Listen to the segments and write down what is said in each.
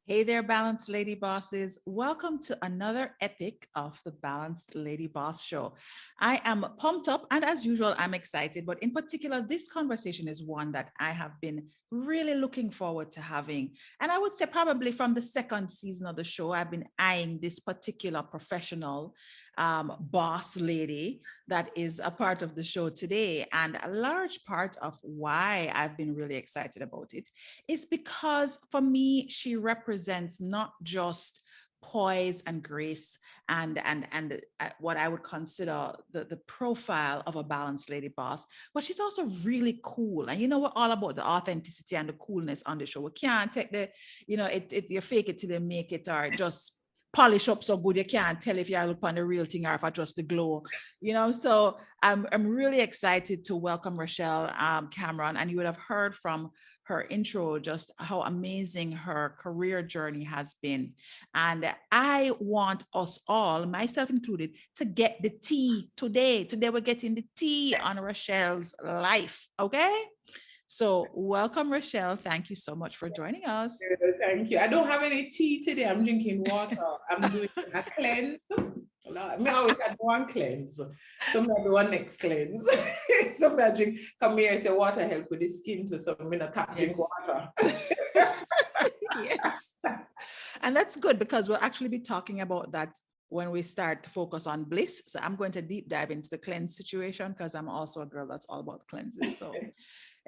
Hey there, Balanced Lady Bosses. Welcome to another epic of the Balanced Lady Boss Show. I am pumped up, and as usual, I'm excited. But in particular, this conversation is one that I have been really looking forward to having. And I would say, probably from the second season of the show, I've been eyeing this particular professional boss lady that is a part of the show today. And a large part of why I've been really excited about it is because for me, she represents not just poise and grace and what I would consider the profile of a balanced lady boss, but she's also really cool. And you know, we're all about the authenticity and the coolness on the show. We can't take the, you fake it till you make it, or just polish up so good you can't tell if you look on the real thing or if I just the glow, So I'm really excited to welcome Rochelle Cameron, and you would have heard from her intro just how amazing her career journey has been. And I want us all, myself included, to get the tea today. Today we're getting the tea on Rochelle's life, okay? So welcome, Rochelle. Thank you so much for joining us. Thank you. I don't have any tea today. I'm drinking water. I'm doing a cleanse. I always had one cleanse. Somebody do one next cleanse. Somebody drink, come here and say water help with the skin to some drink water. Yes. And that's good because we'll actually be talking about that when we start to focus on bliss. So I'm going to deep dive into the cleanse situation because I'm also a girl that's all about cleanses. So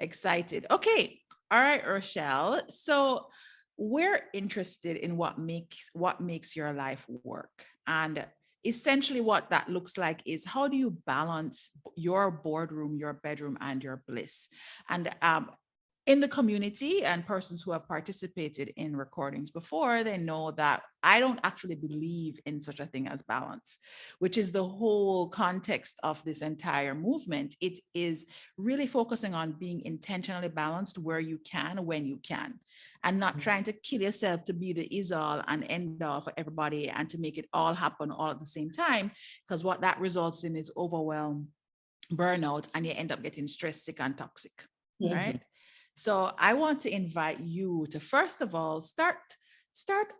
excited. Okay. All right, Rochelle. So we're interested in what makes your life work. And essentially what that looks like is, how do you balance your boardroom, your bedroom, and your bliss? And in the community and persons who have participated in recordings before, they know that I don't actually believe in such a thing as balance, which is the whole context of this entire movement. It is really focusing on being intentionally balanced where you can, when you can, and not trying to kill yourself to be the is all and end all for everybody and to make it all happen all at the same time, because what that results in is overwhelm, burnout, and you end up getting stressed, sick, and toxic, right? So I want to invite you to, first of all, start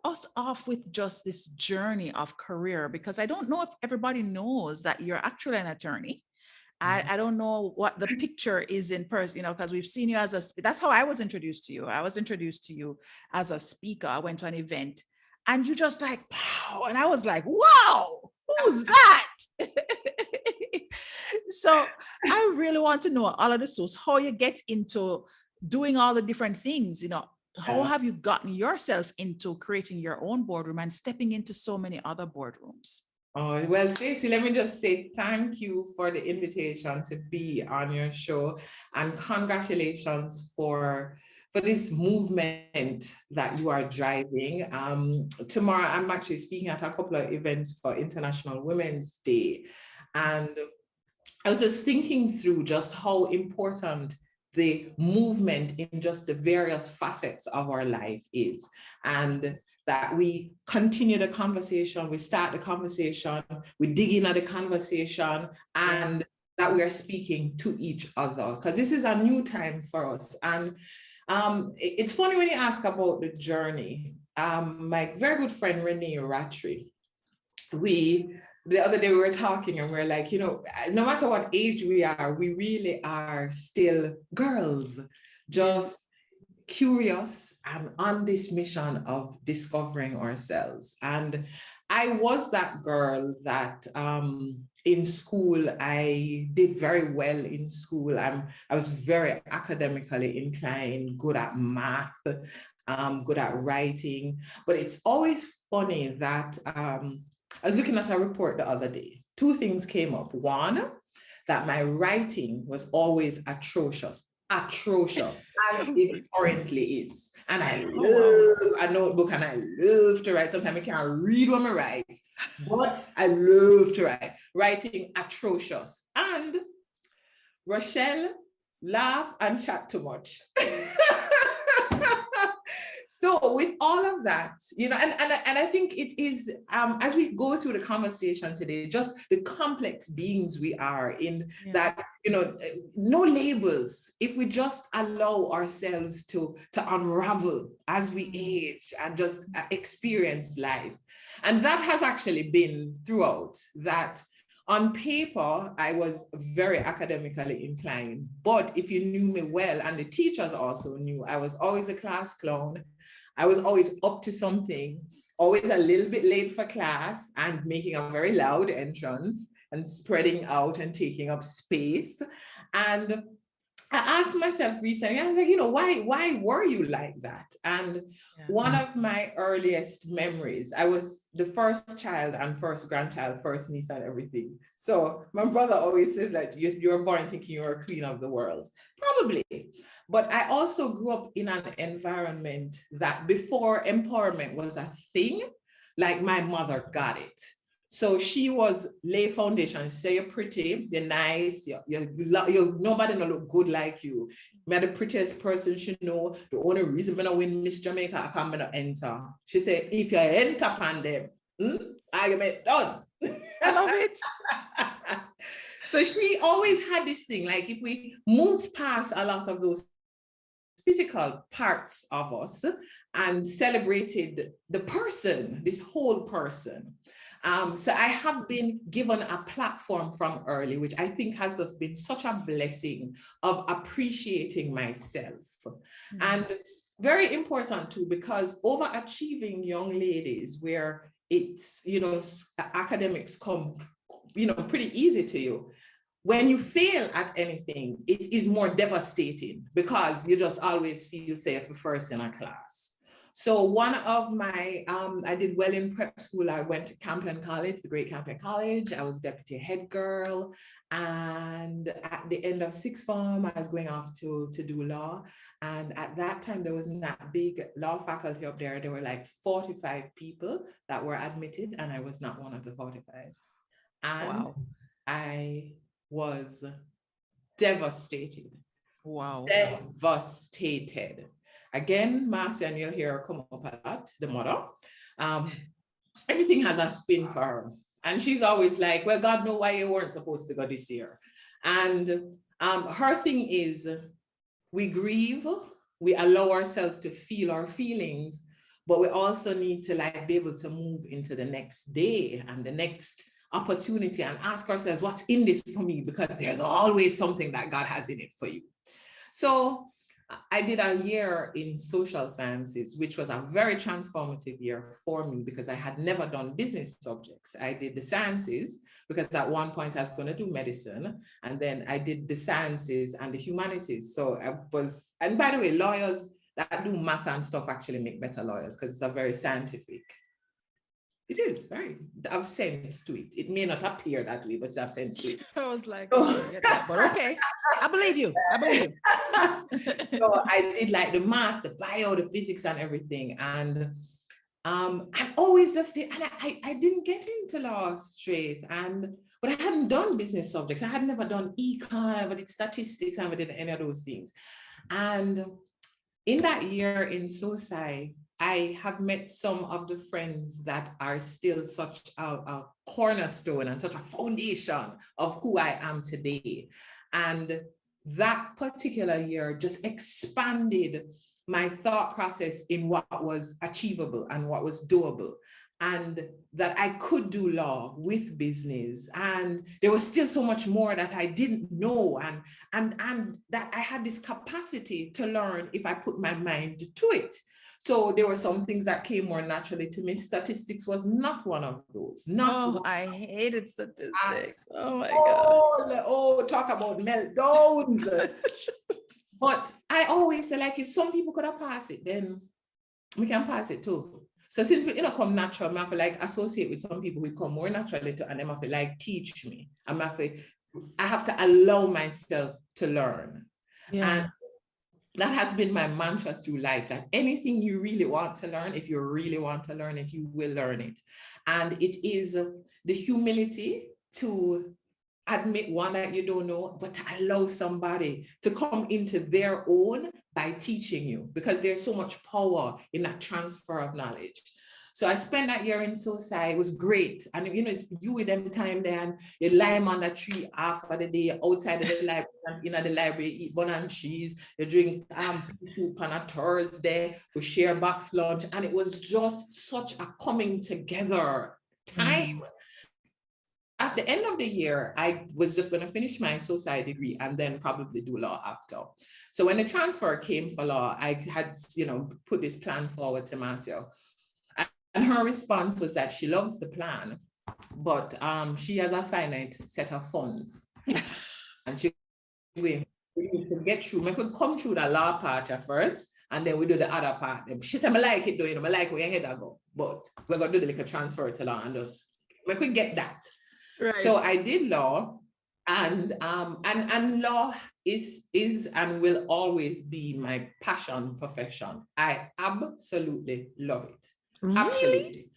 us off with just this journey of career, because I don't know if everybody knows that you're actually an attorney. I don't know what the picture is in person, because we've seen you that's how I was introduced to you. I was introduced to you as a speaker. I went to an event and you just like, wow. And I was like, wow, who's that? So I really want to know all of the source, how you get into doing all the different things, how have you gotten yourself into creating your own boardroom and stepping into so many other boardrooms? Oh, well, Stacey, let me just say thank you for the invitation to be on your show, and congratulations for this movement that you are driving. Tomorrow, I'm actually speaking at a couple of events for International Women's Day, and I was just thinking through just how important the movement in just the various facets of our life is, and that we continue the conversation, we start the conversation, we dig into the conversation, and that we are speaking to each other, because this is a new time for us. And it's funny when you ask about the journey. My very good friend Renee Rattray, the other day we were talking and we're like, no matter what age we are, we really are still girls, just curious and on this mission of discovering ourselves. And I was that girl that in school, I did very well in school. I was very academically inclined, good at math, good at writing. But it's always funny that I was looking at a report the other day. Two things came up. One, that my writing was always atrocious, as it currently is. And I love a notebook and I love to write. Sometimes I can't read what I write, but I love to write. Writing atrocious. And Rochelle, laugh and chat too much. So with all of that, and I think it is, as we go through the conversation today, just the complex beings we are in that, no labels. If we just allow ourselves to unravel as we age and just experience life. And that has actually been throughout that. On paper, I was very academically inclined, but if you knew me well, and the teachers also knew, I was always a class clown. I was always up to something, always a little bit late for class and making a very loud entrance and spreading out and taking up space. And I asked myself recently, I was like, why were you like that? And one of my earliest memories, I was the first child and first grandchild, first niece and everything. So my brother always says that you were born thinking you were a queen of the world. Probably. But I also grew up in an environment that before empowerment was a thing, like my mother got it. So she was lay foundation. She say you're pretty, you're nice, you're nobody no look good like you. Me the prettiest person she know. The only reason me no win Miss Jamaica, I can't enter. She said, if you enter upon them, argument done. I love it. So she always had this thing, like if we moved past a lot of those physical parts of us and celebrated the person, this whole person. So I have been given a platform from early, which I think has just been such a blessing of appreciating myself. And very important too, because overachieving young ladies where it's, academics come, pretty easy to you. When you fail at anything, it is more devastating because you just always feel safe first in a class. So one of my, I did well in prep school. I went to Campion College, the great Campion College. I was deputy head girl. And at the end of sixth form, I was going off to do law. And at that time, there wasn't that big law faculty up there. There were like 45 people that were admitted, and I was not one of the 45. And I was devastated. Wow. Devastated. Again, Marcy, and you'll hear her come up a lot, the mother. Everything has a spin for her. And she's always like, well, God knows why you weren't supposed to go this year. And her thing is, we grieve, we allow ourselves to feel our feelings, but we also need to be able to move into the next day and the next opportunity and ask ourselves, what's in this for me? Because there's always something that God has in it for you. So I did a year in social sciences, which was a very transformative year for me because I had never done business subjects. I did the sciences because at one point I was going to do medicine, and then I did the sciences and the humanities. So I was, and by the way, lawyers that do math and stuff actually make better lawyers because it's a very scientific. It is very, I've sense to it. It may not appear that way, but I've sense to it. I was like, oh, I get that, but okay. I believe you. I believe you. So I did like the math, the bio, the physics and everything. And I always just did, and I didn't get into law straight. But I hadn't done business subjects. I had never done econ, but it's statistics, I never did any of those things. And in that year in SOSI, I have met some of the friends that are still such a cornerstone and such a foundation of who I am today. And that particular year just expanded my thought process in what was achievable and what was doable, and that I could do law with business. And there was still so much more that I didn't know, and that I had this capacity to learn if I put my mind to it. So there were some things that came more naturally to me. Statistics was not one of those. I hated statistics. Oh my God. Oh, talk about meltdowns. But I always say, like, if some people could have passed it, then we can pass it too. So since we come natural, I feel associate with some people who come more naturally to, and them I feel teach me. I have to allow myself to learn. Yeah. And that has been my mantra through life, that anything you really want to learn, if you really want to learn it, you will learn it. And it is the humility to admit one that you don't know, but to allow somebody to come into their own by teaching you, because there's so much power in that transfer of knowledge. So I spent that year in Society. It was great. And you know, it's you with them time then, you lie on the tree half of the day outside of the library, in the library, eat bun and cheese, you drink pea soup on a Thursday, we share box lunch. And it was just such a coming together time. At the end of the year, I was just going to finish my society degree and then probably do law after. So when the transfer came for law, I had, you know, put this plan forward to Marcia. And her response was that she loves the plan, but she has a finite set of funds. And she we need to get through. We could come through the law part at first, and then we do the other part. She said, I like it though, you know, I like where your head I go, but we're gonna do the like a transfer to law and just we could get that. Right. So I did law, and law is and will always be my passion, perfection. I absolutely love it. Really? Absolutely.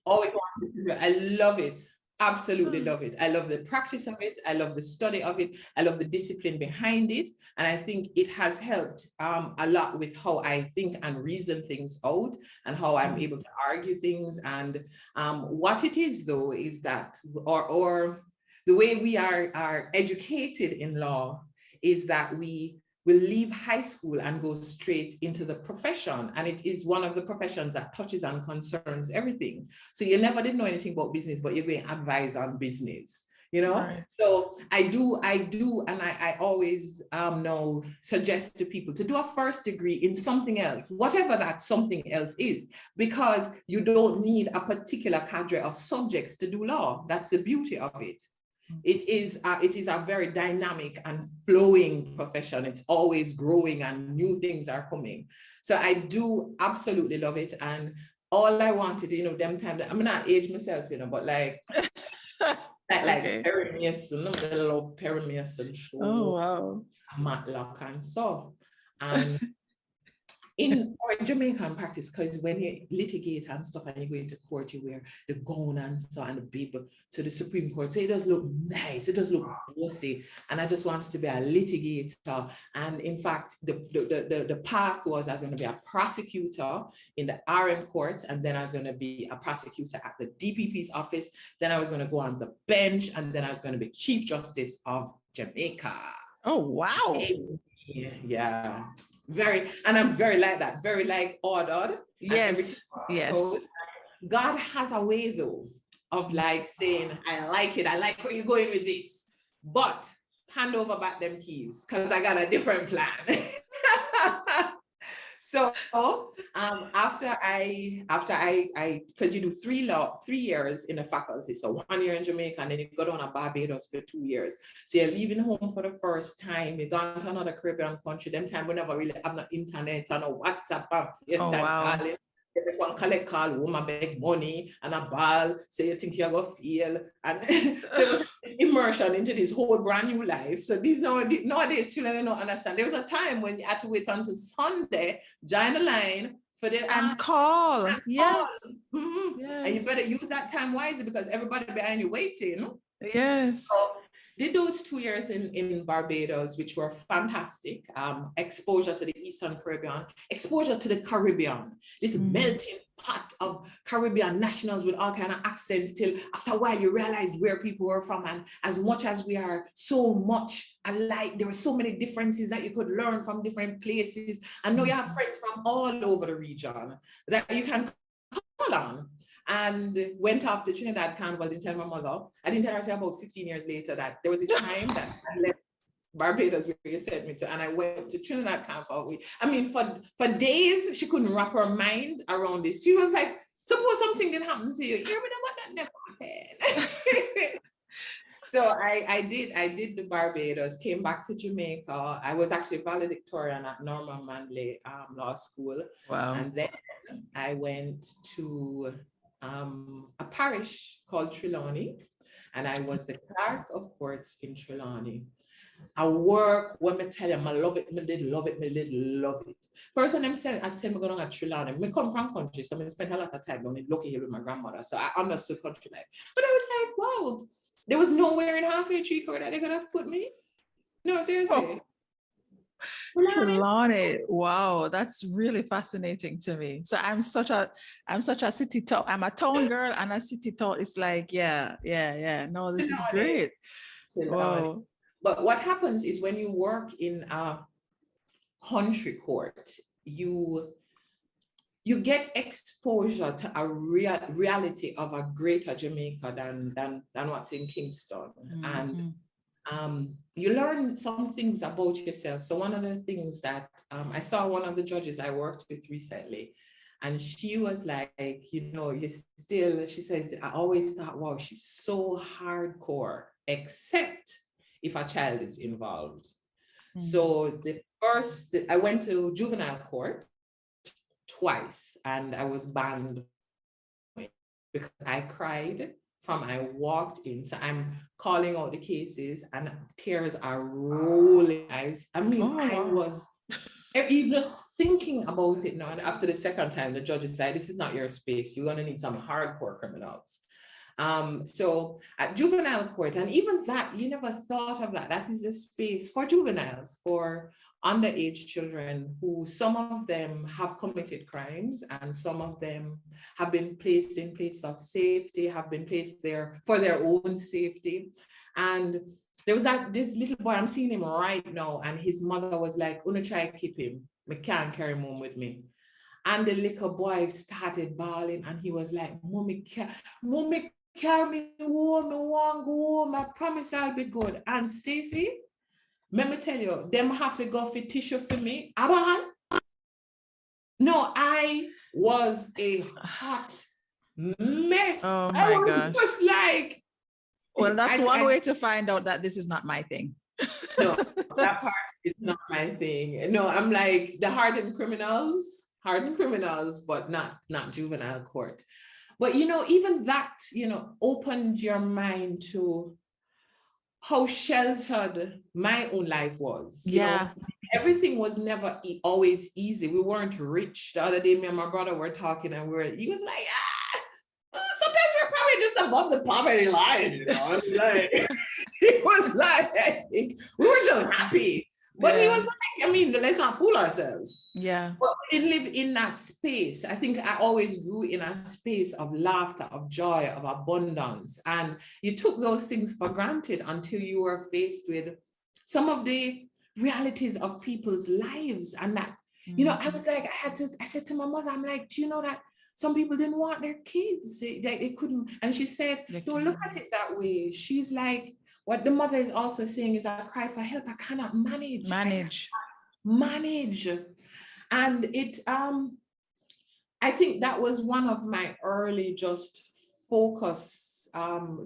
Always wanted to do it. I love it. Absolutely love it. I love the practice of it. I love the study of it. I love the discipline behind it. And I think it has helped a lot with how I think and reason things out and how I'm able to argue things. And what it is though, is that, or the way we are educated in law is that we will leave high school and go straight into the profession. And it is one of the professions that touches and concerns everything. So you never did know anything about business, but you're going to advise on business, you know? Right. So I do, and I always now suggest to people to do a first degree in something else, whatever that something else is, because you don't need a particular cadre of subjects to do law. That's the beauty of it. It is a very dynamic and flowing profession. It's always growing and new things are coming. So I do absolutely love it. And all I wanted, you know, them time, I'm not age myself, you know, but like, okay. Perry Mason, I love Perry Mason show. Oh, wow. Matlock and so. And in our Jamaican practice, because when you litigate and stuff and you go into court, you wear the gown and so and the bib to the Supreme Court. So it does look nice, it does look bossy. And I just wanted to be a litigator. And in fact, the path was I was going to be a prosecutor in the RM courts, and then I was going to be a prosecutor at the DPP's office. Then I was going to go on the bench, and then I was going to be Chief Justice of Jamaica. Oh, wow. Yeah. Very, and I'm very like that, very like ordered. Yes, yes. God has a way though of like saying, I like it, I like where you're going with this, but hand over back them keys because I got a different plan. So after I, because you do 3 years in the faculty, so 1 year in Jamaica, and then you go down to Barbados for 2 years. So you're leaving home for the first time, you've gone to another Caribbean country, them time we never really have no internet or no WhatsApp, calling. Everyone collect call, woman beg money and a ball, say you think you're gonna feel. And so it's immersion into this whole brand new life. So these nowadays children don't understand. There was a time when you had to wait until Sunday, join the line for the call. Yes. Mm-hmm. Yes. And you better use that time wisely because everybody behind you waiting. Yes. So, did those 2 years in Barbados, which were fantastic. Exposure to the Eastern Caribbean, exposure to the Caribbean, this melting pot of Caribbean nationals with all kind of accents till after a while you realize where people were from. And as much as we are so much alike, there were so many differences that you could learn from different places. And now you have friends from all over the region that you can call on. And went off to Trinidad Carnival. Didn't tell my mother. I didn't tell her until about 15 years later that there was this time that I left Barbados where you sent me to, and I went to Trinidad Carnival. I mean, for days she couldn't wrap her mind around this. She was like, "Suppose something did happen to you. You remember what that never happened." So I did the Barbados, came back to Jamaica. I was actually valedictorian at Norman Manley Law School. Wow. And then I went to a parish called Trelawney, and I was the clerk of courts in Trelawney. I work, when I tell you, I love it, I did love it. First when I said me going to Trelawney, I come from country, so I spent a lot of time on the local here with my grandmother, so I understood country life. But I was like, wow, There was nowhere in half a tree court that they could have put me. No, seriously. Oh, Trelawney, wow, that's really fascinating to me. So I'm such a city town. I'm a town girl and a city town. It's like, yeah. No, this is Trelawney. great. Wow. But what happens is when you work in a country court, you get exposure to a reality of a greater Jamaica than what's in Kingston. Mm-hmm. And you learn some things about yourself. So one of the things that I saw one of the judges I worked with recently, and she was like, she says, I always thought, wow, she's so hardcore, except if a child is involved. Mm-hmm. So I went to juvenile court twice, and I was banned because I cried from I walked in. So I'm calling out the cases and tears are rolling. I was even just thinking about it now. And after the second time, the judge said, this is not your space. You're going to need some hardcore criminals. So at juvenile court, and even that, you never thought of that. That is a space for juveniles, for underage children who some of them have committed crimes and some of them have been placed in place of safety, have been placed there for their own safety. And there was this little boy, I'm seeing him right now, and his mother was like, I'm gonna try to keep him. I can't carry him home with me. And the little boy started bawling and he was like, Mommy, carry me home, I want to go home, I promise I'll be good. And Stacey, let me tell you, them have to go for tissue for me. Aban. No, I was a hot mess. Oh I my was gosh. just like, well, that's one way to find out that this is not my thing. No, that part is not my thing. No, I'm like the hardened criminals, but not juvenile court. But even that, opened your mind to how sheltered my own life was. Yeah. Everything was never always easy. We weren't rich. The other day, me and my brother were talking, and he was like, sometimes we're probably just above the poverty line, Like, he was like, we were just happy. But he was like, let's not fool ourselves. Yeah. But we didn't live in that space. I think I always grew in a space of laughter, of joy, of abundance. And you took those things for granted until you were faced with some of the realities of people's lives. And that, I was like, I said to my mother, I'm like, do you know that some people didn't want their kids? They couldn't. And she said, don't look at it that way. She's like, what the mother is also saying is, I cry for help. I cannot manage. Manage. And it, I think that was one of my early just focus,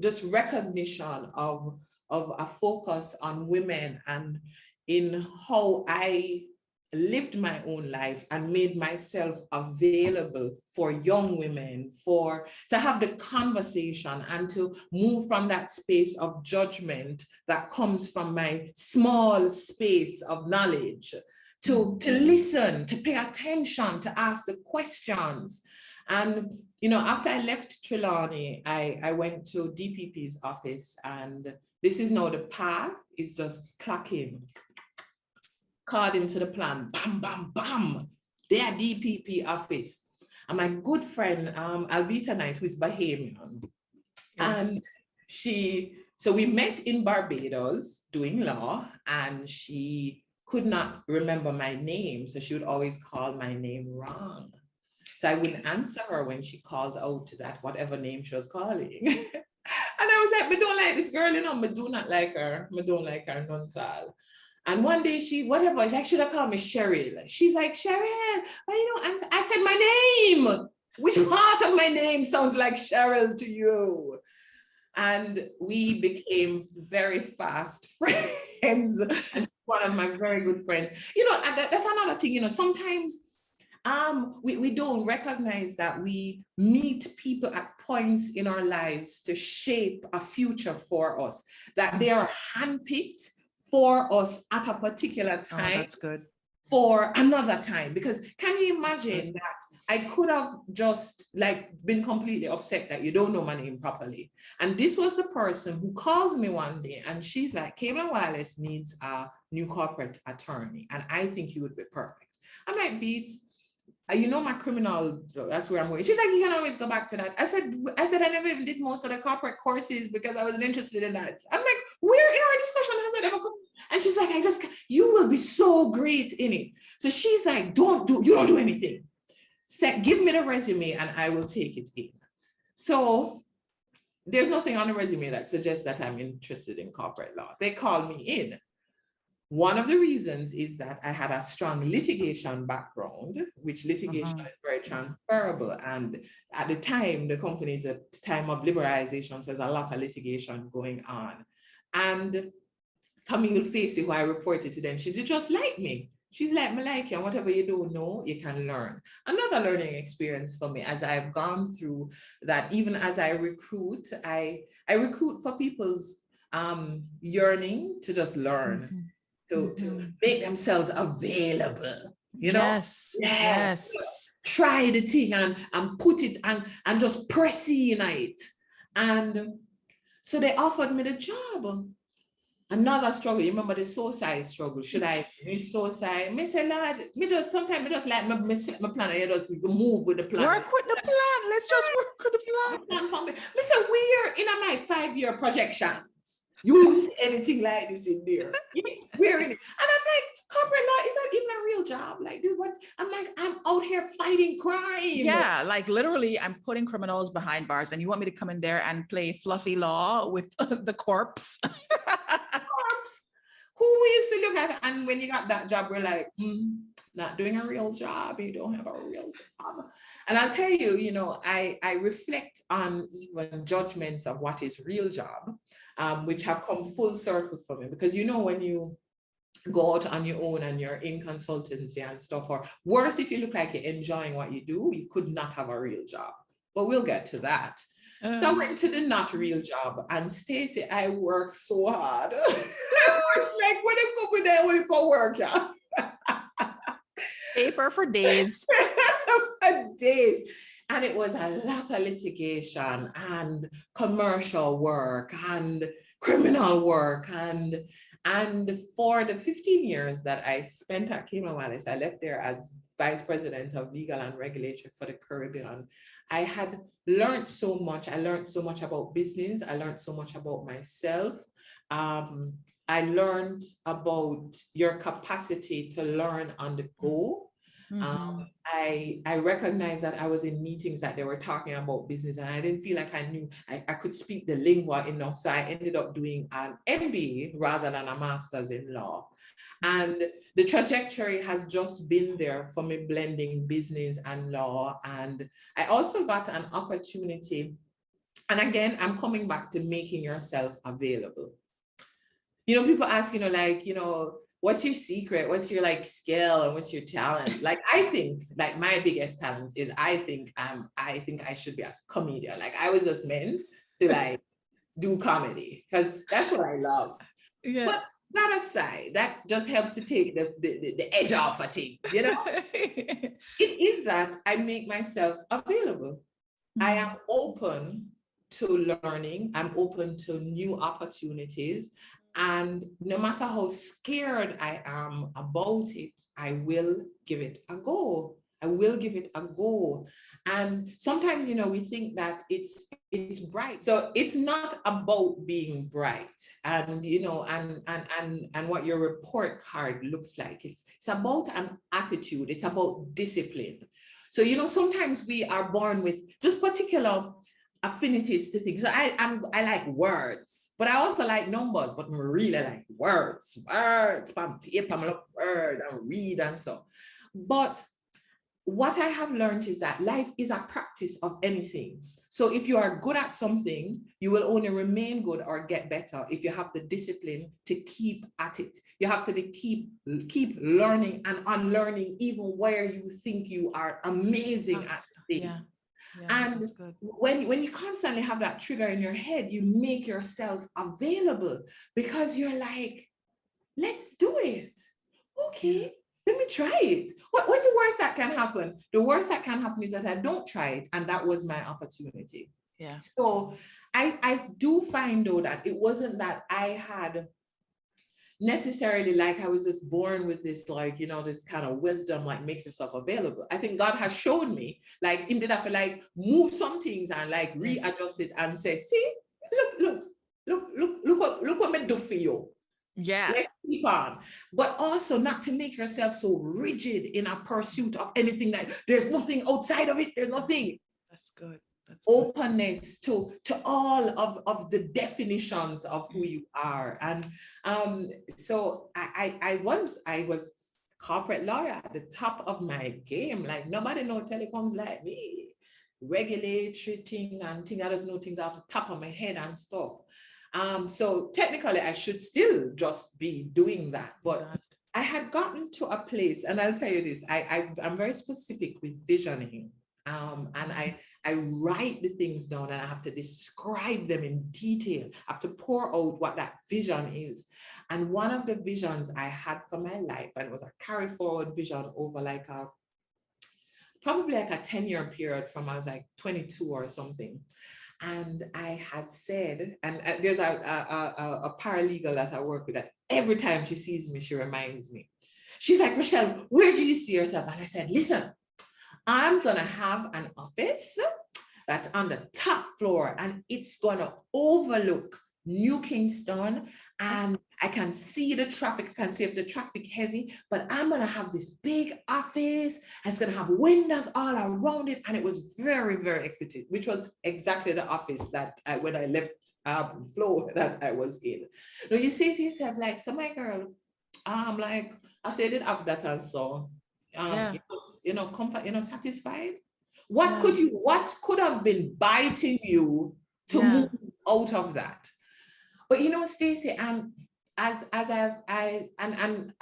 just recognition of a focus on women and in how I lived my own life and made myself available for young women, to have the conversation and to move from that space of judgment that comes from my small space of knowledge to listen, to pay attention, to ask the questions. And after I left Trelawney, I went to DPP's office, and this is now the path is just clocking. According to the plan, bam, bam, bam, their DPP office. And my good friend, Alvita Knight, who is Bahamian, and so we met in Barbados doing law, and she could not remember my name, so she would always call my name wrong. So I wouldn't answer her when she calls out to that, whatever name she was calling. And I was like, I don't like this girl, I do not like her. I don't like her, none at all. And one day she should have called me Cheryl. She's like, Cheryl, why you don't answer? I said, my name. Which part of my name sounds like Cheryl to you? And we became very fast friends. And one of my very good friends. That's another thing, sometimes we don't recognize that we meet people at points in our lives to shape a future for us, that they are handpicked for us at a particular time. That's good. For another time. Because can you imagine that I could have just like been completely upset that you don't know my name properly. And this was the person who calls me one day and she's like, Cable and Wireless needs a new corporate attorney. And I think you would be perfect. I'm like, Beats, you know my criminal, that's where I'm going. She's like, you can always go back to that. I said, I never even did most of the corporate courses because I wasn't interested in that. I'm like, where in our discussion has it ever come? And she's like, you will be so great in it. So she's like, you don't do anything. Give me the resume and I will take it in. So there's nothing on the resume that suggests that I'm interested in corporate law. They call me in. One of the reasons is that I had a strong litigation background, which litigation is very transferable. And at the time, the companies at the time of liberalization, so there's a lot of litigation going on. And Camille Facey, who I reported to them, she did just like me. She's like, me like you, and whatever you don't know, you can learn. Another learning experience for me as I've gone through that, even as I recruit, I recruit for people's yearning to just learn. To make themselves available, you know? Yes. Try the thing and put it and just press in it. And so they offered me the job. Another struggle, you remember the SOSI struggle. Should I miss SOSI? Me say, lad, sometimes I just like me set my plan and you just move with the plan. Work with the plan. Let's just work with the plan. Me say, we're in my 5-year projections. You see anything like this in there? We're in it. And I'm like, corporate law is not even a real job. Like, dude, what? I'm like, I'm out here fighting crime. Yeah, like literally, I'm putting criminals behind bars, and you want me to come in there and play fluffy law with the corpse? Who we used to look at, and when you got that job, we're like, not doing a real job. You don't have a real job. And I'll tell you, you know, I reflect on even judgments of what is real job, which have come full circle for me, because you know, when you go out on your own and you're in consultancy and stuff, or worse, if you look like you're enjoying what you do, you could not have a real job. But we'll get to that. So I went to the not real job, and Stacey, I work so hard. I was like, when I come with that, we for work, yeah. Paper for days. For days. And it was a lot of litigation and commercial work and criminal work. And for the 15 years that I spent at Cayman Islands, I left there as Vice President of Legal and Regulatory for the Caribbean. I had learned so much. I learned so much about business. I learned so much about myself. I learned about your capacity to learn on the go. I recognized that I was in meetings that they were talking about business, and I didn't feel like I knew I could speak the lingua enough. So I ended up doing an MBA rather than a master's in law. And the trajectory has just been there for me, blending business and law. And I also got an opportunity. And again, I'm coming back to making yourself available. You know, people ask, you know, like, you know, what's your secret? What's your like skill and what's your talent? Like, I think like my biggest talent is I think I should be a comedian. Like, I was just meant to like do comedy because that's what I love. Yeah. But that aside, that just helps to take the edge off of things, you know? It is that I make myself available. I am open to learning. I'm open to new opportunities. And no matter how scared I am about it, I will give it a go. I will give it a go. And sometimes, you know, we think that it's bright. So it's not about being bright and, you know, and what your report card looks like. It's about an attitude. It's about discipline. So, you know, sometimes we are born with just particular affinities to things. So I like words, but I also like numbers, but I really like words, on paper, I love word and read and so. But what I have learned is that life is a practice of anything. So if you are good at something, you will only remain good or get better if you have the discipline to keep at it. You have to keep learning and unlearning, even where you think you are amazing at things. Yeah. And when you constantly have that trigger in your head, you make yourself available because you're like, let's do it. Okay, let me try it. What's the worst that can happen? The worst that can happen is that I don't try it, and that was my opportunity. Yeah. So I do find though that it wasn't that I had necessarily like I was just born with this, like, this kind of wisdom, like make yourself available. I think God has showed me, like, him did have to like move some things and like readjust it and say, see, look what me do for you. Yeah. Let's keep on. But also not to make yourself so rigid in a pursuit of anything that there's nothing outside of it. There's nothing. That's good. That's openness to all of the definitions of who you are. And so I was corporate lawyer at the top of my game. Like nobody know telecoms like me. Regulatory thing and thing, I just know things off the top of my head and stuff. So technically I should still just be doing that. But I had gotten to a place, and I'll tell you this, I'm very specific with visioning. And I write the things down and I have to describe them in detail. I have to pour out what that vision is. And one of the visions I had for my life, and it was a carry forward vision over like probably like a 10-year period from I was like 22 or something. And I had said, and there's a paralegal that I work with that every time she sees me, she reminds me. She's like, Rochelle, where do you see yourself? And I said, listen, I'm gonna have an office that's on the top floor and it's gonna overlook New Kingston, and I can see the traffic, I can see if the traffic heavy, but I'm gonna have this big office and it's gonna have windows all around it. And it was very, very expected, which was exactly the office that when I left floor that I was in. Now you say to yourself, like, so my girl, like after I did have that and so it was, comfort, satisfied. What could have been biting you to move out of that? But Stacey, as when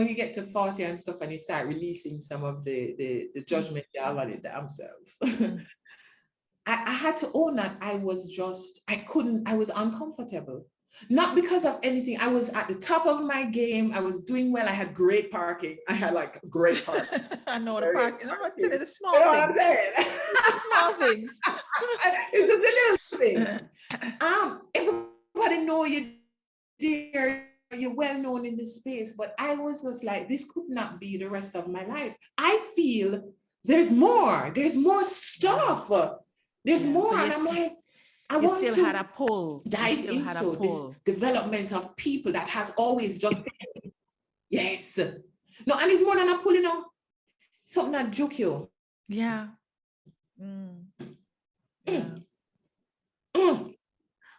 you get to 40 and stuff and you start releasing some of the judgment you have on it themselves, I had to own that I was uncomfortable. Not because of anything. I was at the top of my game. I was doing well. I had great parking. I had like great parking. I know the parking. I'm not saying the small things. What I'm saying? The small things. It's just the little things. Everybody know you there. You're well known in this space, but I was just like, this could not be the rest of my life. I feel there's more. There's more stuff. There's more, and I'm like, I want to had a pull. Dive into this development of people that has always just yes. No, and it's more than a pull, something that joke you. Yeah.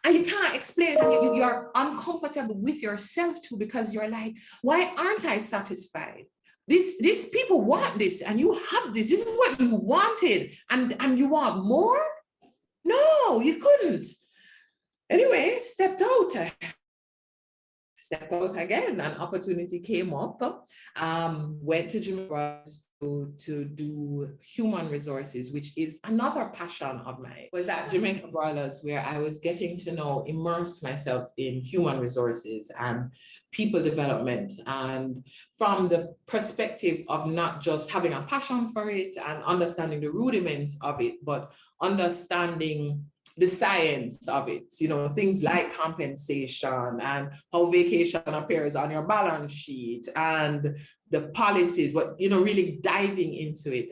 And you can't explain it, and you're uncomfortable with yourself too, because you're like, why aren't I satisfied? These people want this, and you have this. This is what you wanted, and you want more? No, you couldn't. Anyway, stepped out again. An opportunity came up. Went to Jimmy Ross to do human resources, which is another passion of mine. Was at Jamaica Broilers, where I was getting to immerse myself in human resources and people development, and from the perspective of not just having a passion for it and understanding the rudiments of it, but understanding the science of it, things like compensation and how vacation appears on your balance sheet and the policies, but really diving into it.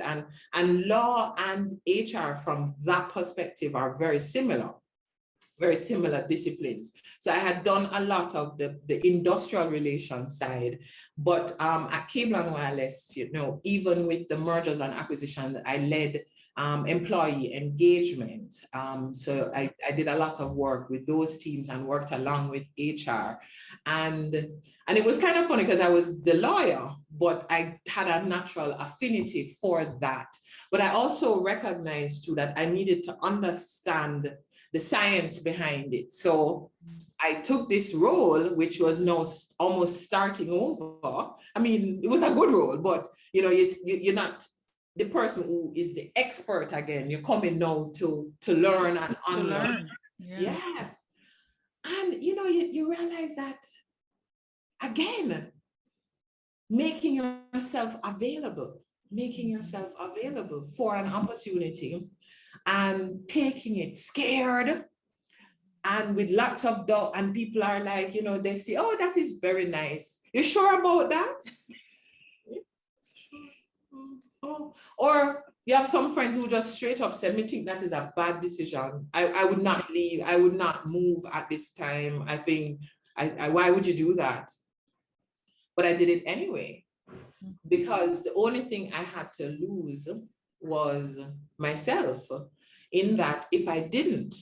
And law and HR from that perspective are very similar disciplines. So I had done a lot of the industrial relations side, but at Cable and Wireless, even with the mergers and acquisitions, I led employee engagement. So I did a lot of work with those teams and worked along with HR. And it was kind of funny because I was the lawyer, but I had a natural affinity for that. But I also recognized too that I needed to understand the science behind it. So I took this role, which was now almost starting over. I mean, it was a good role, but you're not the person who is the expert again. You're coming now to learn and unlearn. Yeah. And you realize that again, making yourself available, for an opportunity and taking it scared and with lots of doubt. And people are like, they say, oh, that is very nice. You sure about that? Oh, or you have some friends who just straight up said, me think that is a bad decision. I would not leave. I would not move at this time. I think, why would you do that? But I did it anyway, because the only thing I had to lose was myself, in that if I didn't,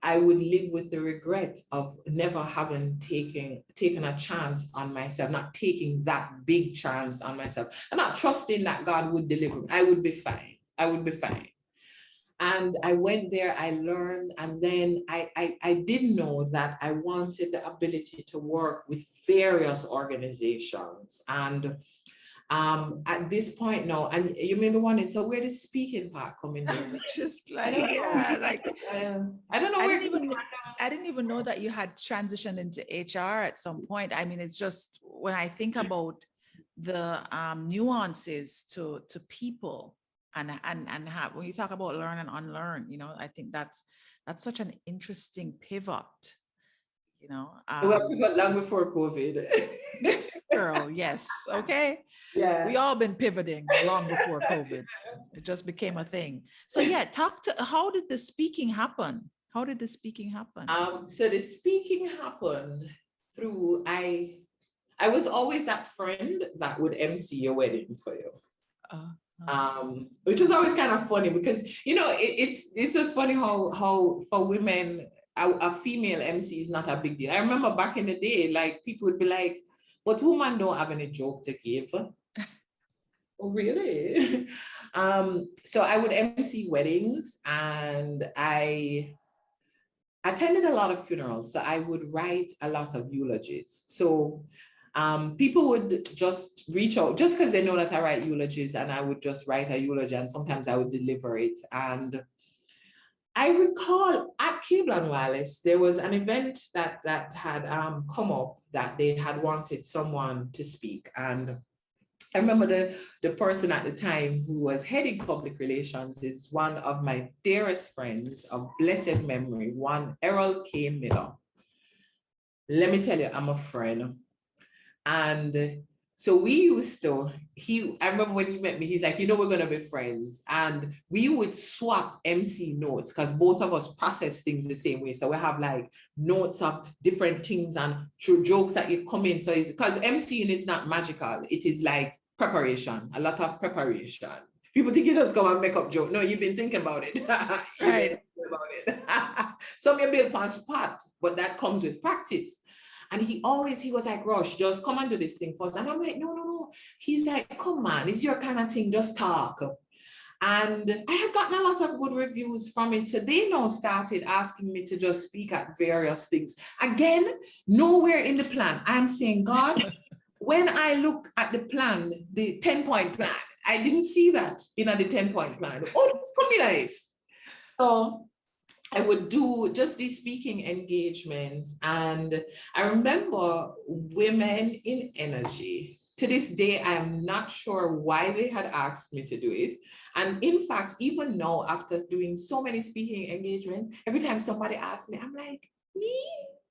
I would live with the regret of never having taken a chance on myself, not taking that big chance on myself, and not trusting that God would deliver me. I would be fine. And I went there, I learned, and then I did know that I wanted the ability to work with various organizations. And at this point now, and you may be wondering, so where does speaking part come in here? Just like, yeah, like I don't know I where didn't even know that you had transitioned into HR at some point. I mean, it's just when I think about the nuances to people and how, when you talk about learn and unlearn, I think that's such an interesting pivot. well, we got long before COVID. Girl, yes, okay. Yeah. We all been pivoting long before COVID. It just became a thing. So yeah, how did the speaking happen? So the speaking happened through, I was always that friend that would MC a wedding for you. Which was always kind of funny because, it's just funny how for women, a female MC is not a big deal. I remember back in the day, like people would be like, but women don't have any joke to give. Oh, really? So I would MC weddings, and I attended a lot of funerals. So I would write a lot of eulogies. So people would just reach out just because they know that I write eulogies, and I would just write a eulogy, and sometimes I would deliver it. And I recall at Cable and Wireless, there was an event that had come up that they had wanted someone to speak. And I remember the person at the time who was heading public relations is one of my dearest friends of blessed memory, one Errol K. Miller. Let me tell you, I'm a friend. And so we used to, I remember when he met me, he's like, we're going to be friends. And we would swap MC notes because both of us process things the same way. So we have like notes of different things and jokes that you come in. So it's because MCing is not magical. It is like preparation, a lot of preparation. People think you just come and make up joke. No, you've been thinking about it. Right. Some you build on spot, but that comes with practice. And he was like, Rush, just come and do this thing first. And I'm like, no. He's like, come on, it's your kind of thing, just talk. And I had gotten a lot of good reviews from it. So they now started asking me to just speak at various things. Again, nowhere in the plan. I'm saying, God, when I look at the plan, the 10-point plan, I didn't see that in the 10-point plan. Oh, it's coming out. So I would do just these speaking engagements. And I remember Women in Energy. To this day, I am not sure why they had asked me to do it. And in fact, even now, after doing so many speaking engagements, every time somebody asks me, I'm like, me?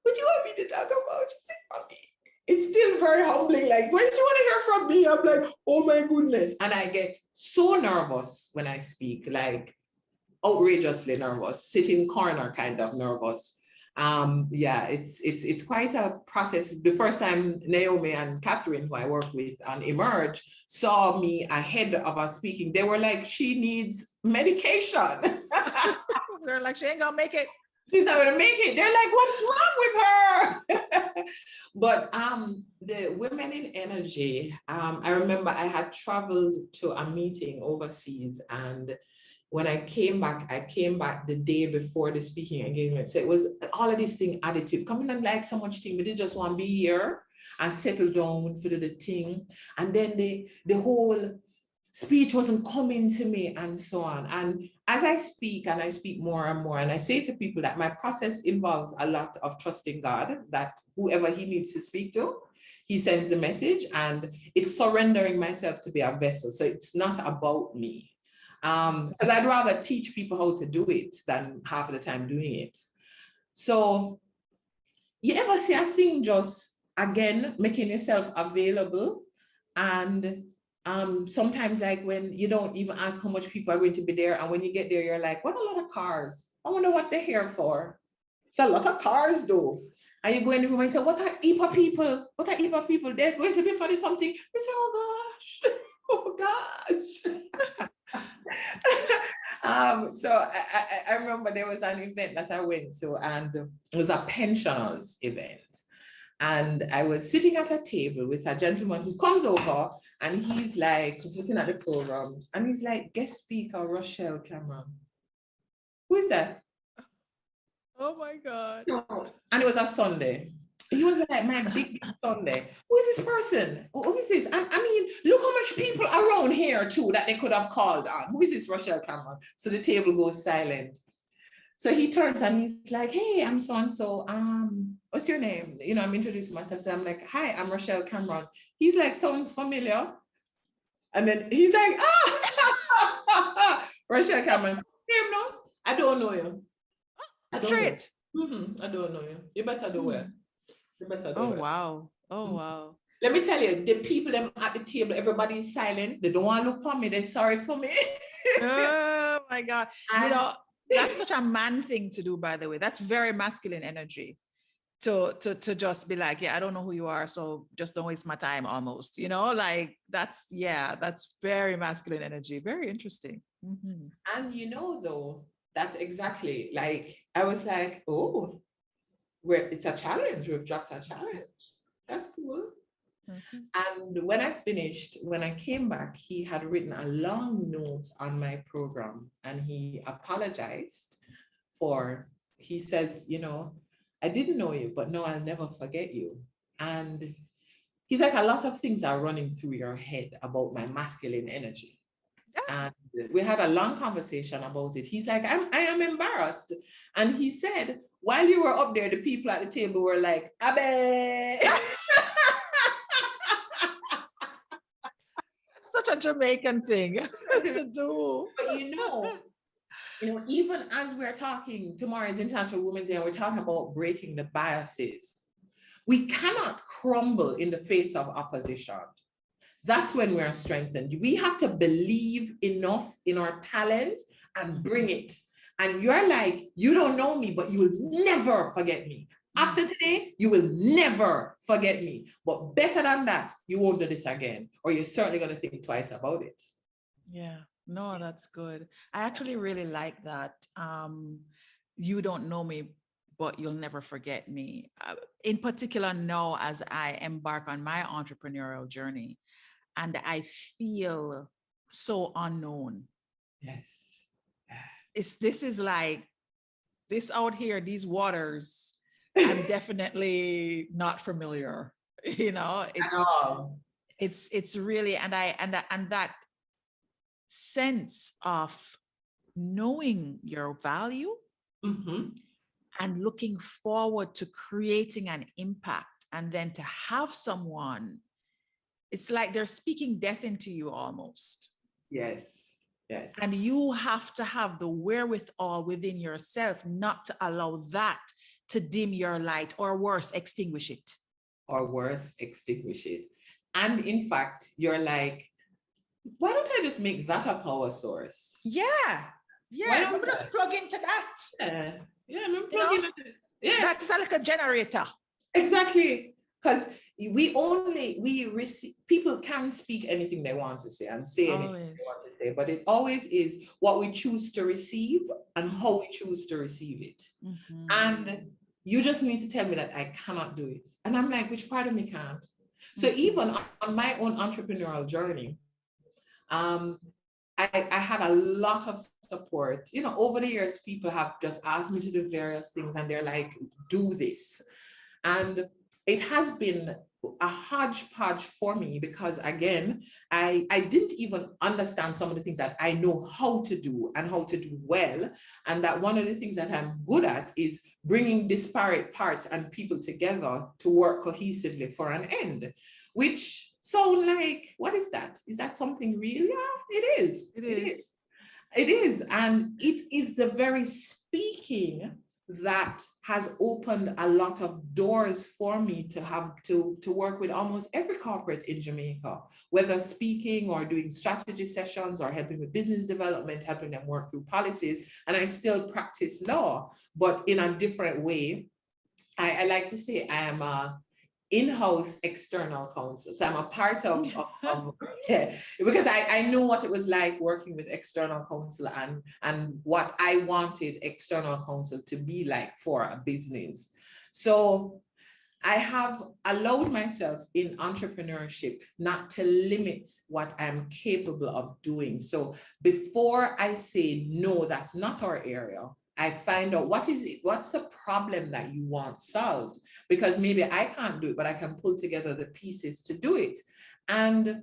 What do you want me to talk about? It's still very humbling. Like, why did you want to hear from me? I'm like, oh my goodness. And I get so nervous when I speak, like, outrageously nervous, sitting corner kind of nervous. Yeah, it's quite a process. The first time Naomi and Catherine, who I work with on Emerge, saw me ahead of us speaking, they were like, she needs medication. They're like, she ain't gonna make it. She's not gonna make it. They're like, what's wrong with her? But the Women in Energy, I remember I had traveled to a meeting overseas, and when I came back the day before the speaking engagement. So it was all of this thing additive, coming and like so much thing. We didn't just want to be here and settle down for the thing. And then the whole speech wasn't coming to me and so on. And as I speak, and I speak more and more, and I say to people that my process involves a lot of trusting God, that whoever he needs to speak to, he sends the message, and it's surrendering myself to be a vessel. So it's not about me. Because I'd rather teach people how to do it than half of the time doing it. So you ever see a thing just, again, making yourself available? And sometimes like when you don't even ask how much people are going to be there, and when you get there, you're like, what a lot of cars. I wonder what they're here for. It's a lot of cars though. And you go in the room and say, what are heap of people? What are heap of people? They're going to be for something. You say, oh gosh, oh gosh. So I remember there was an event that I went to, and it was a pensioners event. And I was sitting at a table with a gentleman who comes over, and he's like looking at the program, and he's like, guest speaker, Rochelle Cameron. Who is that? Oh my God. And it was a Sunday. He was like, my big Sunday. Who is this person? Who is this? I mean, look how much people around here too that they could have called on. Who is this Rochelle Cameron? So the table goes silent. So he turns and he's like, hey, I'm so-and-so. What's your name? You know, I'm introducing myself. So I'm like, hi, I'm Rochelle Cameron. He's like, sounds familiar. And then he's like, ah, Rochelle Cameron. Him, no, I don't know you. I don't Straight. I don't know you. You better do well. You better do Oh, well. wow. Oh, wow. Let me tell you, the people them at the table, everybody's silent. They don't want to look for me. They're sorry for me. Oh my God. You And- know, that's such a man thing to do, by the way. That's very masculine energy to just be like, yeah, I don't know who you are, so just don't waste my time almost, you know, like that's very masculine energy. Very interesting. Mhm. And you know, though, that's exactly like, I was like, oh, it's a challenge. We've dropped a challenge. That's cool. Mhm. And when I finished, when I came back, he had written a long note on my program, and he apologized he says, you know, I didn't know you, but no, I'll never forget you. And he's like, a lot of things are running through your head about my masculine energy. And we had a long conversation about it. He's like, I am embarrassed. And he said, while you were up there, the people at the table were like, Abe. Such a Jamaican thing to do. But you know, even as we're talking, tomorrow is International Women's Day, and we're talking about breaking the biases. We cannot crumble in the face of opposition. That's when we're strengthened. We have to believe enough in our talent and bring it. And you're like, you don't know me, but you will never forget me. After today, you will never forget me. But better than that, you won't do this again, or you're certainly going to think twice about it. Yeah, no, that's good. I actually really like that. You don't know me, but you'll never forget me. In particular, now as I embark on my entrepreneurial journey, and I feel so unknown. Yes. This is like this out here, these waters, I'm definitely not familiar. You know, it's really, and that sense of knowing your value and looking forward to creating an impact, and then to have someone, it's like they're speaking death into you almost. Yes. Yes. And you have to have the wherewithal within yourself not to allow that to dim your light, or worse, extinguish it. Or worse, extinguish it. And in fact, you're like, why don't I just make that a power source? Yeah. Yeah. Let me just plug into that. Yeah, I'm plugging it. Yeah. That's like a generator. Exactly. Because we receive, people can speak anything they want to say and say anything they want to say, but it always is what we choose to receive and how we choose to receive it. And you just need to tell me that I cannot do it. And I'm like, which part of me can't? So even on my own entrepreneurial journey, I had a lot of support. You know, over the years, people have just asked me to do various things, and they're like, do this. And it has been a hodgepodge for me because again, I didn't even understand some of the things that I know how to do and how to do well. And that one of the things that I'm good at is bringing disparate parts and people together to work cohesively for an end, which sound like, what is that? Is that something real? Yeah, it is. It is. It is. And it is the very speaking that has opened a lot of doors for me to have to work with almost every corporate in Jamaica, whether speaking or doing strategy sessions or helping with business development, helping them work through policies. And I still practice law, but in a different way. I like to say I am a in-house external counsel. So I'm a part of yeah, because I know what it was like working with external counsel and what I wanted external counsel to be like for a business. So I have allowed myself in entrepreneurship not to limit what I'm capable of doing. So before I say, no, that's not our area, I find out what is it, what's the problem that you want solved? Because maybe I can't do it, but I can pull together the pieces to do it. And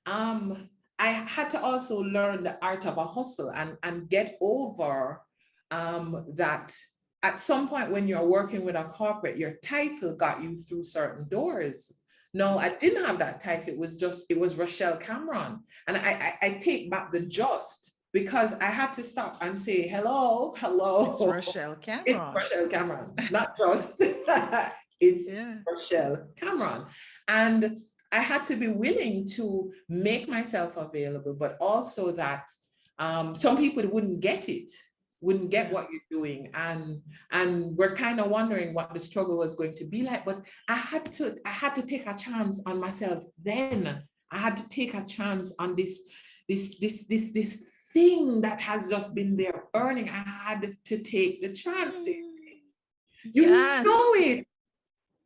I had to also learn the art of a hustle and get over that at some point when you're working with a corporate, your title got you through certain doors. No, I didn't have that title. It was Rochelle Cameron. And I take back the just because I had to stop and say, hello. It's Rochelle It's Cameron. Rochelle Cameron, not just. It's Yeah. Rochelle Cameron. And I had to be willing to make myself available, but also that some people wouldn't get it, wouldn't get what you're doing, and we're kind of wondering what the struggle was going to be like. But I had to take a chance on myself. Then I had to take a chance on this thing that has just been there burning. I had to take the chance. You know it.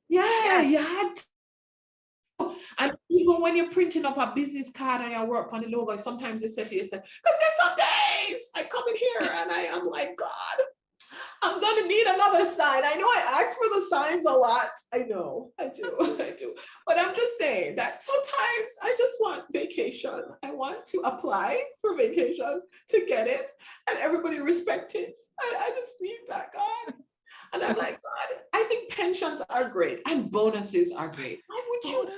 Yeah, you had to. And even when you're printing up a business card and you work on the logo, sometimes you say to yourself, because there's some days I come in here and I am like, God, I'm gonna need another sign. I know I ask for the signs a lot. I know, I do. But I'm just saying that sometimes I just want vacation. I want to apply for vacation to get it and everybody respect it. I just need that, God. And I'm like, God, I think pensions are great and bonuses are great. Why would you ever?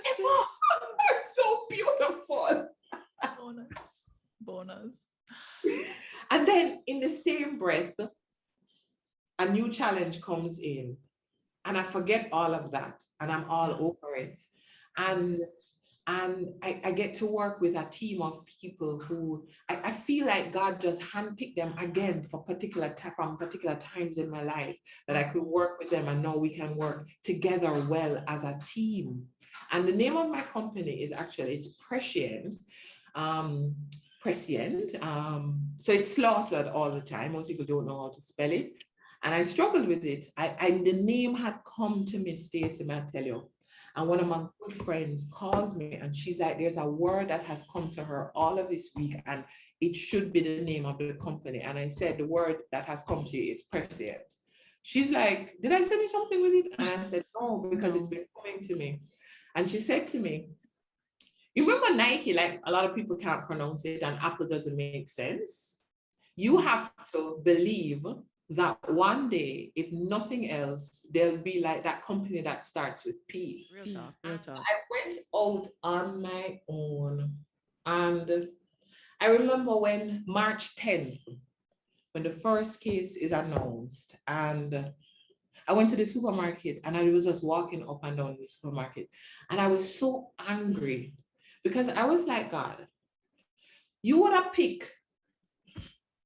They're so beautiful. Bonus. And then in the same breath, a new challenge comes in and I forget all of that and I'm all over it. And I get to work with a team of people who I feel like God just handpicked them again from particular times in my life that I could work with them, and now we can work together well as a team. And the name of my company is actually, it's Prescient. Prescient. So it's slaughtered all the time. Most people don't know how to spell it. And I struggled with it. The name had come to me, Stacey, may I tell you. And one of my good friends called me and she's like, there's a word that has come to her all of this week and it should be the name of the company. And I said, the word that has come to you is Prescient. She's like, did I send you something with it? And I said, no, because it's been coming to me. And she said to me, you remember Nike, like a lot of people can't pronounce it and Apple doesn't make sense. You have to believe that one day, if nothing else, there'll be like that company that starts with P. Real talk. I went out on my own. And I remember when March 10th, when the first case is announced, and I went to the supermarket and I was just walking up and down the supermarket. And I was so angry because I was like, God, you would have picked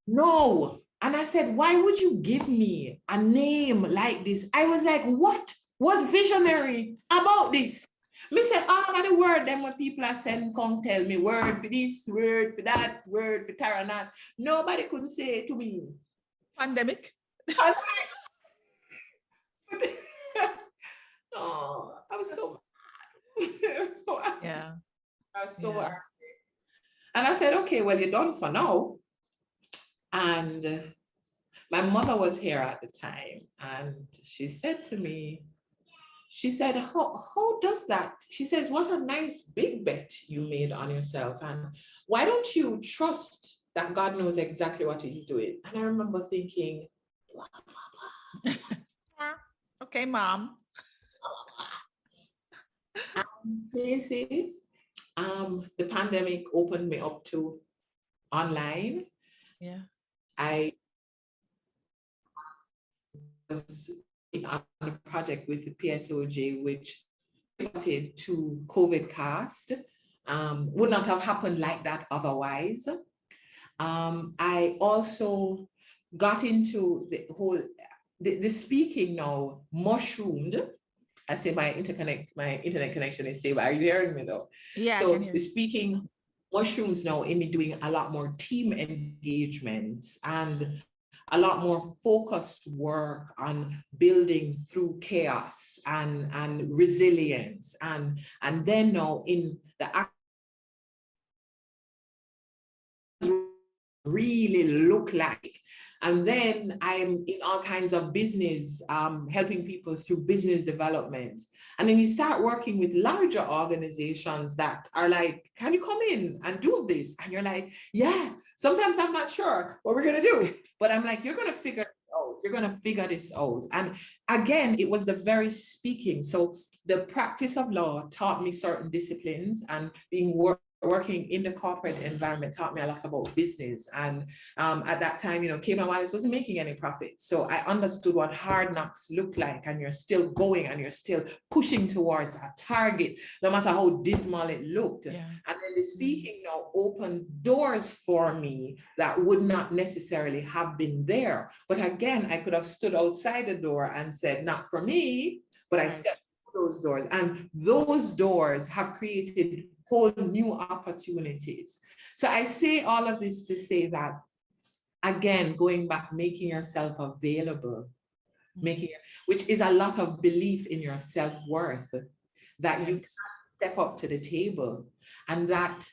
no. And I said, why would you give me a name like this? I was like, what was visionary about this? Me say, all of the word them when people are saying, come tell me word for this, word for that, word for Taranat. Nobody couldn't say it to me. Pandemic. Oh, I was so mad. I was so angry. And I said, okay, well, you're done for now. And my mother was here at the time and she said to me, she said, how does that? She says, what a nice big bet you made on yourself. And why don't you trust that God knows exactly what he's doing? And I remember thinking, Okay, mom. Stacey, the pandemic opened me up to online. Yeah. I was on a project with the PSOJ, which pivoted to COVID cast. Would not have happened like that otherwise. I also got into the speaking now mushroomed. I say my internet connection is stable. Are you hearing me though? Yeah, I can So hear the you. speaking mushrooms now in me doing a lot more team engagements and a lot more focused work on building through chaos and resilience and then now in the really look like. And then I'm in all kinds of business, helping people through business development. And then you start working with larger organizations that are like, can you come in and do this? And you're like, yeah, sometimes I'm not sure what we're going to do. But I'm like, you're going to figure this out. You're going to figure this out. And again, it was the very speaking. So the practice of law taught me certain disciplines, and working in the corporate environment taught me a lot about business. And at that time, Cayman Wireless wasn't making any profit. So I understood what hard knocks look like, and you're still going and you're still pushing towards a target, no matter how dismal it looked. Yeah. And then the speaking now opened doors for me that would not necessarily have been there. But again, I could have stood outside the door and said, not for me, but I stepped through those doors. And those doors have created whole new opportunities. So I say all of this to say that, again, going back, making yourself available, which is a lot of belief in your self-worth, that you can step up to the table. And that,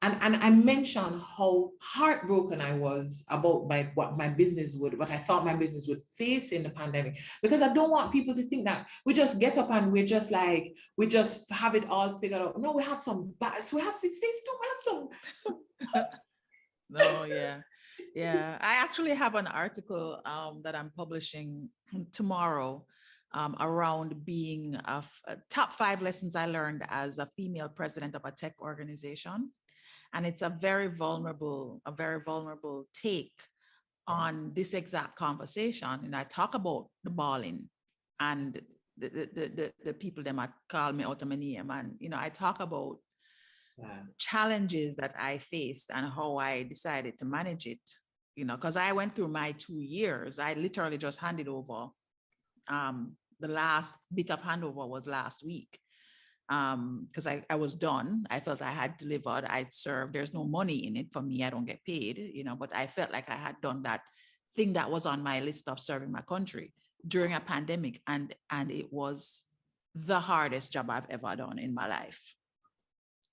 and I mentioned how heartbroken I was about what I thought my business would face in the pandemic, because I don't want people to think that we just get up and we just have it all figured out. No, we have some No, yeah. Yeah. I actually have an article that I'm publishing tomorrow around being top 5 lessons I learned as a female president of a tech organization. And it's a very vulnerable take on this exact conversation. And I talk about the balling and the people that might call me out of my name. And, I talk about challenges that I faced and how I decided to manage it, because I went through my 2 years. I literally just handed over. The last bit of handover was last week. Because I was done. I felt I had delivered, I'd served. There's no money in it for me. I don't get paid, but I felt like I had done that thing that was on my list of serving my country during a pandemic. And it was the hardest job I've ever done in my life.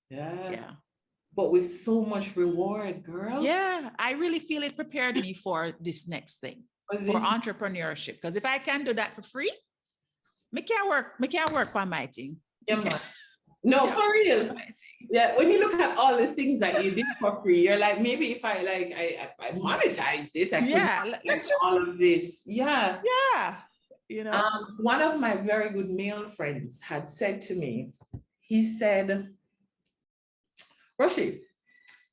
Yeah. But with so much reward, girl. Yeah. I really feel it prepared me for this next thing, for entrepreneurship. Because if I can do that for free, me can't work on my thing. Yeah, man. No, yeah, for real. Yeah, when you look at all the things that you did for free, you're like, maybe if I monetized it, I could let's just all of this. Yeah. Yeah. One of my very good male friends had said to me, he said, Rochelle,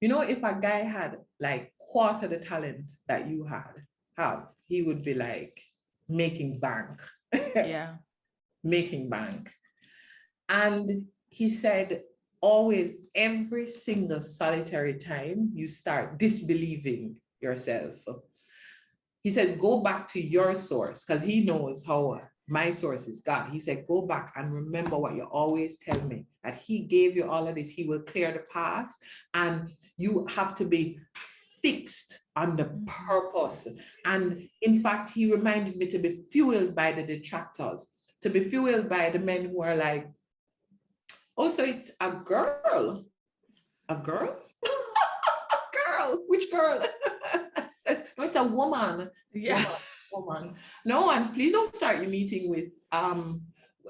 if a guy had like quarter the talent that you have, he would be like making bank. Yeah. Making bank. And he said, always, every single solitary time you start disbelieving yourself, he says, go back to your source, because he knows how my source is God. He said, go back and remember what you always tell me, that he gave you all of this. He will clear the path, and you have to be fixed on the purpose. And in fact, he reminded me to be fueled by the detractors, to be fueled by the men who are like, oh, so it's a girl. A girl? Girl? Which girl? No, it's a woman. Yeah. Woman. No, and please don't start your meeting with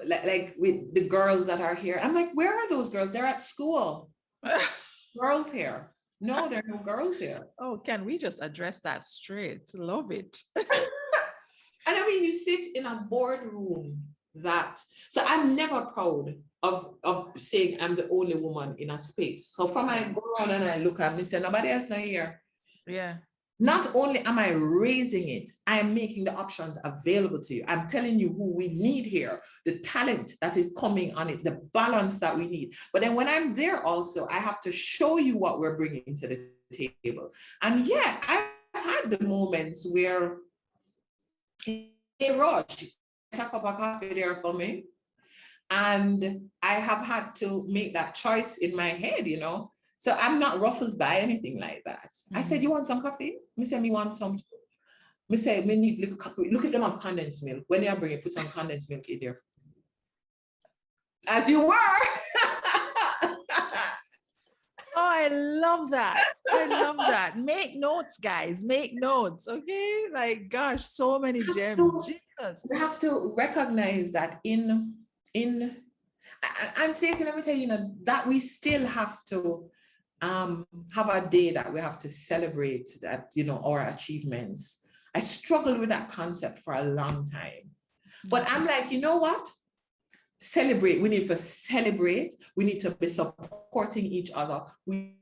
like with the girls that are here. I'm like, where are those girls? They're at school. Girls here. No, there are no girls here. Oh, can we just address that straight? Love it. And I mean, you sit in a boardroom that, so I'm never proud of saying I'm the only woman in a space. So from I go around and I look at me, say, nobody else not here. Yeah. Not only am I raising it, I am making the options available to you. I'm telling you who we need here, the talent that is coming on it, the balance that we need. But then when I'm there also, I have to show you what we're bringing to the table. And yeah, I've had the moments where, hey, Roch, get a cup of coffee there for me. And I have had to make that choice in my head, you know. So I'm not ruffled by anything like that. I said, you want some coffee? Me say, me want some. Me say, me need little coffee. Look at them on condensed milk. When you bring it, put some condensed milk in there. As you were. Oh, I love that. I love that. Make notes, guys. Make notes. Okay. Like, gosh, so many gems. Jesus. We have to recognize that and Stacey, let me tell you, you know, that we still have to have a day that we have to celebrate that, you know, our achievements. I struggled with that concept for a long time. But I'm like, you know what? Celebrate. We need to celebrate. We need to be supporting each other. We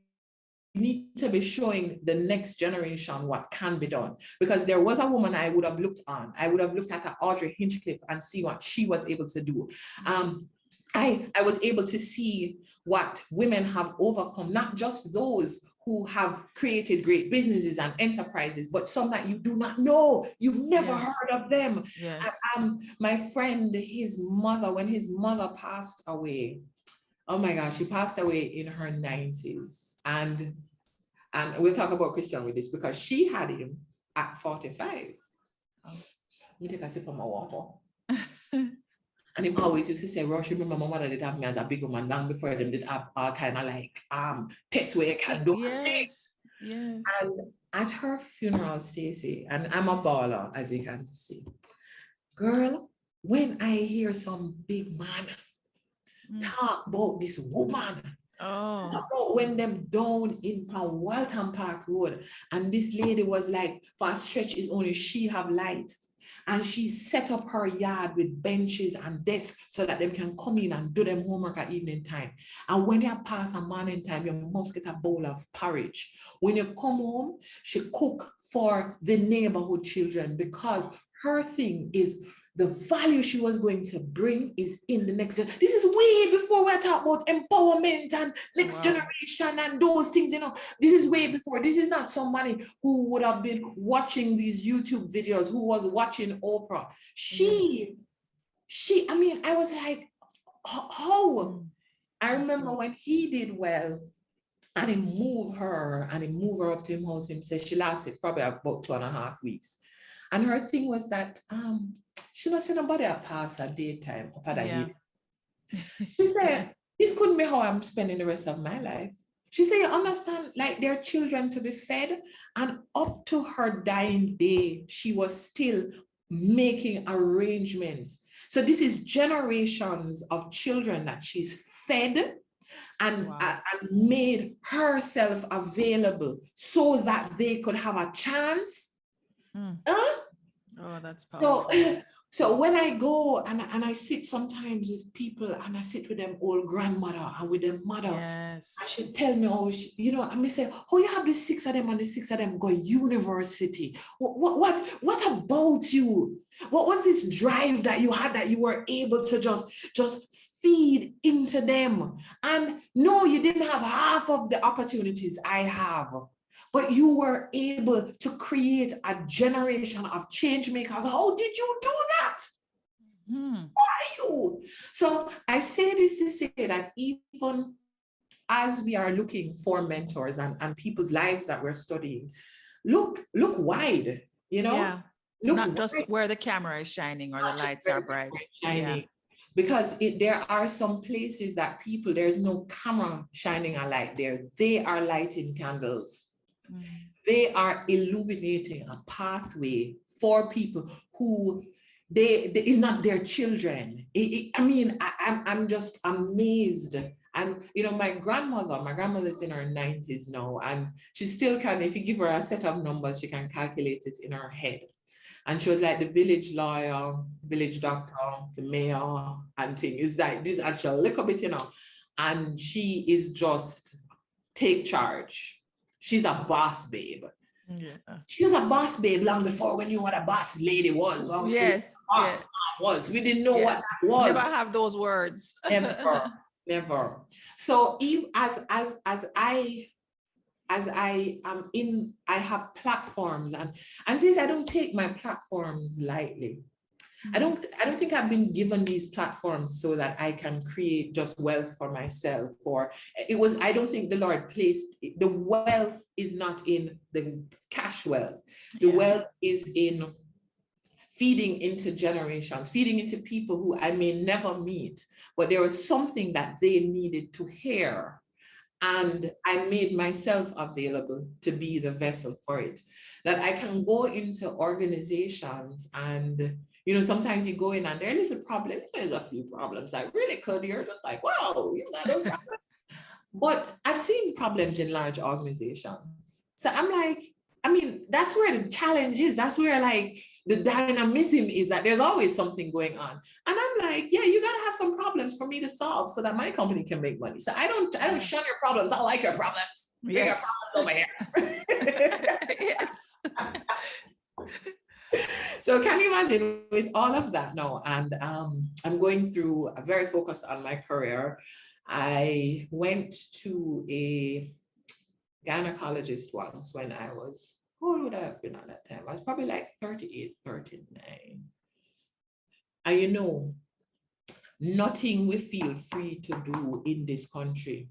need to be showing the next generation what can be done. Because there was a woman I would have looked on. I would have looked at Audrey Hinchcliffe and see what she was able to do. I was able to see what women have overcome, not just those who have created great businesses and enterprises, but some that you do not know. You've never heard of them. Yes. My friend, his mother, when his mother passed away, oh my gosh, she passed away in her 90s. And we'll talk about Christian with this because she had him at 45. Let me take a sip of my water. And him always used to say, Roche, remember my mother did have me as a big woman long before them did have all kind of like tests where you can do. Yes. Yes. And at her funeral, Stacey, and I'm a baller, as you can see. Girl, when I hear some big man talk about this woman, about when them down in Walton Park Road, and this lady was like, for a stretch is only she have light. And she set up her yard with benches and desks so that they can come in and do them homework at evening time. And when you pass a morning time, you must get a bowl of porridge. When you come home, she cook for the neighborhood children because her thing is the value she was going to bring is in the next generation. This is way before we're talking about empowerment and next generation and those things, you know. This is way before. This is not somebody who would have been watching these YouTube videos, who was watching Oprah. I mean, I was like, how? I remember when he did well, and he moved her up to him house. Him said she lasted probably about 2.5 weeks. And her thing was that she not see nobody a pass a daytime up at that year. She said, this couldn't be how I'm spending the rest of my life. She said, you understand, like there are children to be fed. And up to her dying day, she was still making arrangements. So this is generations of children that she's fed and made herself available so that they could have a chance. Oh, that's powerful. So when I go and I sit sometimes with people and I sit with them old grandmother and with their mother, and she tell me, oh, you know, and me say, oh, you have the 6 of them and the 6 of them go university. What about you? What was this drive that you had that you were able to just feed into them? And no, you didn't have half of the opportunities I have. But you were able to create a generation of change makers. How did you do that? Who are you? So I say this to say that even as we are looking for mentors and people's lives that we're studying, look wide, you know? Yeah. Not just where the camera is shining or the lights are bright. Yeah. Because there are some places that there's no camera shining a light there. They are lighting candles. They are illuminating a pathway for people who it's not their children. I mean, I'm just amazed. And my grandmother's in her 90s now, and she still can, if you give her a set of numbers, she can calculate it in her head. And she was like the village lawyer, village doctor, the mayor, and thing. Is like this actual little bit, and she is just take charge. She's a boss babe. Yeah. She was a boss babe long before we knew what a boss lady was. Well, Yes. boss mom was. We didn't know what that was. Never have those words. Never. So even as I am in, I have platforms, and since I don't take my platforms lightly, I don't think I've been given these platforms so that I can create just wealth for myself. I don't think the Lord placed the wealth is not in the cash wealth. The wealth is in feeding into generations, feeding into people who I may never meet, but there was something that they needed to hear. And I made myself available to be the vessel for it. That I can go into organizations and, sometimes you go in and there are little problems. There's a few problems that really could, you're just like, wow, you got a problem. But I've seen problems in large organizations. So I'm like, that's where the challenge is. That's where like the dynamism is, that there's always something going on. And I'm like, yeah, you gotta have some problems for me to solve so that my company can make money. So I don't shun your problems. I like your problems. Bring your problems over here. Yes. So can you imagine with all of that now? And I'm going through, very focused on my career. I went to a gynecologist once when I was, what would I have been at that time? I was probably like 38, 39. And nothing we feel free to do in this country,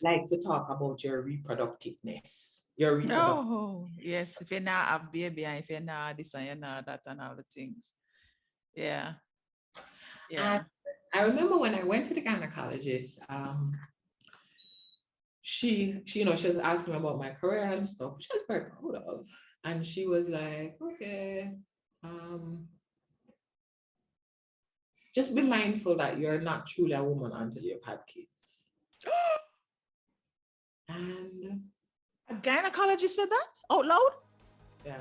like to talk about your reproductiveness. Oh, yes. If you're not a baby and if you're not this and you're not that and all the things. Yeah. Yeah. And I remember when I went to the gynecologist, she was asking me about my career and stuff, which I was very proud of. And she was like, okay, just be mindful that you're not truly a woman until you've had kids. And a gynecologist said that out loud? yeah.